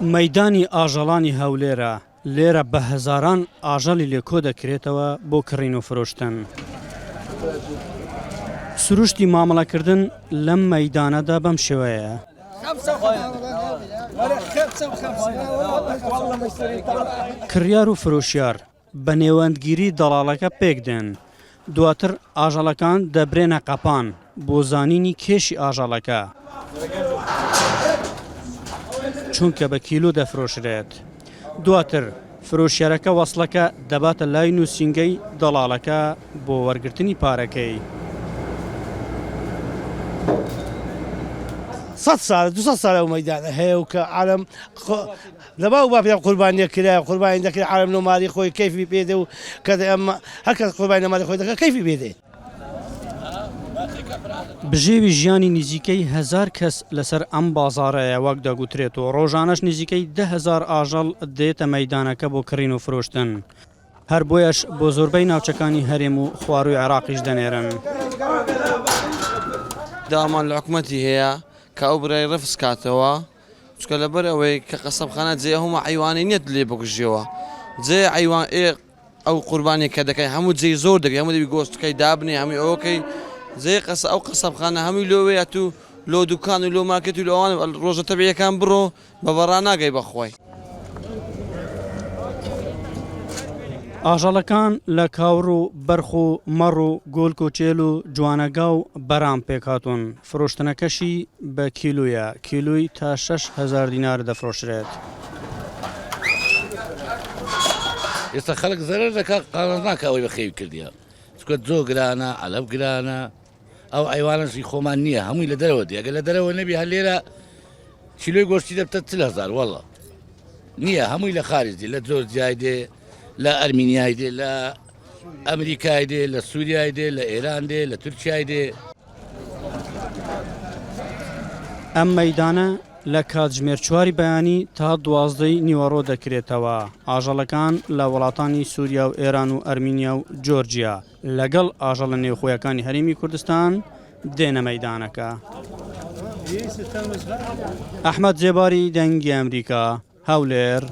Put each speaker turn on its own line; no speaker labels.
مەیدانی ئاژەڵانی هەولێرە لێرە بە هەزاران ئاژەڵی لێکۆ دەکرێتەوە بۆ کڕین و فرۆشتن. سروشتی مامەڵەکردن لەم مەیدانەدا بەم شێوەیە. کڕیار و فرۆشیار بە نێوەندگیری دەڵاڵەکە پێک دێن. دواتر ئاژەڵەکان دەبرێنە قەپان بۆ زانینی کێشی ئاژەڵەکە، چونکە بە کیلۆ دەفرۆشرێت. دواتر فرۆشیارەکە وەسڵەکە دەباتە لای نووسینگەی دەڵاڵەکە بۆ وەرگرتنی پارەکەی.
100 ساڵ 200 ساڵ ئەو مەیدانە هەیە و کە عالەم لەبا و باپیا قوربانیە کرا قوربانی دەکرێت عالەم نۆماری خۆی کەیفی پێدێ و کە ئەمە هەرکەس قوربانی نەماری خۆی دەکات کەیفی پێدێ.
بژێوی ژیانی نزیکەی 1000 کەس لەسەر ئەم بازاڕەیە وەک دەگوترێت و ڕۆژانەش نزیکەی 10,000 ئاژەڵ دێتە مەیدانەکە بۆ کڕین و فرۆشتن. هەر بۆیەش بۆ زۆربەی ناوچەکانی هەرێم و خواروی عێراقیش دەنێرن.
دامان لە حکومەتی هەیە کە ئەو برای ڕفس کاتەوە، چکە لەبەر ئەوەی کە قەسەبخانە جێ هەموو حیوانێت لێ بکوژیەوە، جێ حیوان ئەو قوربانی کە دەکەی هەموو جێی زۆر دەکەی، هەموو دەبی گۆشتەکەی دابنێ هەمووی ئەوەکەی جێ ئەو قەسەبخانە هەمووی لۆوەیە تو لۆ دوکان و لۆ مارکێت و لەوانە ڕۆژە تەبیعیەکان بڕۆ بە بەڕا ناگەی بەخۆی.
ئاژەڵەکان لە کاور و بەرخ و مەڕ و گۆل کۆچێل و جوانەگا و بەرام پێکهاتوون. فرۆشتنەکەشی بە کیلویە، کیلوی تا 6,000 دینار دەفرۆشرێت.
ئێستا خەڵک زەرەر دەکات قانون ناکە ئەوەی بە خێوی کردیە، چکە جۆ گرانە عەلەب گرانە، ئەو حیوانەشی خۆمان نییە هەمووی لە دەرەوە دی، ئەگەر لە دەرەوە نەبی هەر لێرە کیلۆی گۆشتی دەبتە 40,000 وەڵڵا نییە، هەمووی لە خارجی لە جۆرجیای دێ، لە ئەرمینیای دێ، لە ئەمریکای دێ، لە سووریای دێ، لە ئێران دێ، لە تورکیای دێ.
ئەم مەیدانە لە کاتژمێر 4 بەیانی تا 12 نیوەڕۆ دەکرێتەوە. ئاژەڵەکان لە وڵاتانی سووریا و ئێران و ئەرمینیا و جۆرجیا لەگەڵ ئاژەڵە نێوخۆیەکانی هەرێمی کوردستان دێنە مەیدانەکە. ئەحمەد جێباری دەنگی ئەمریکا، هەولێر.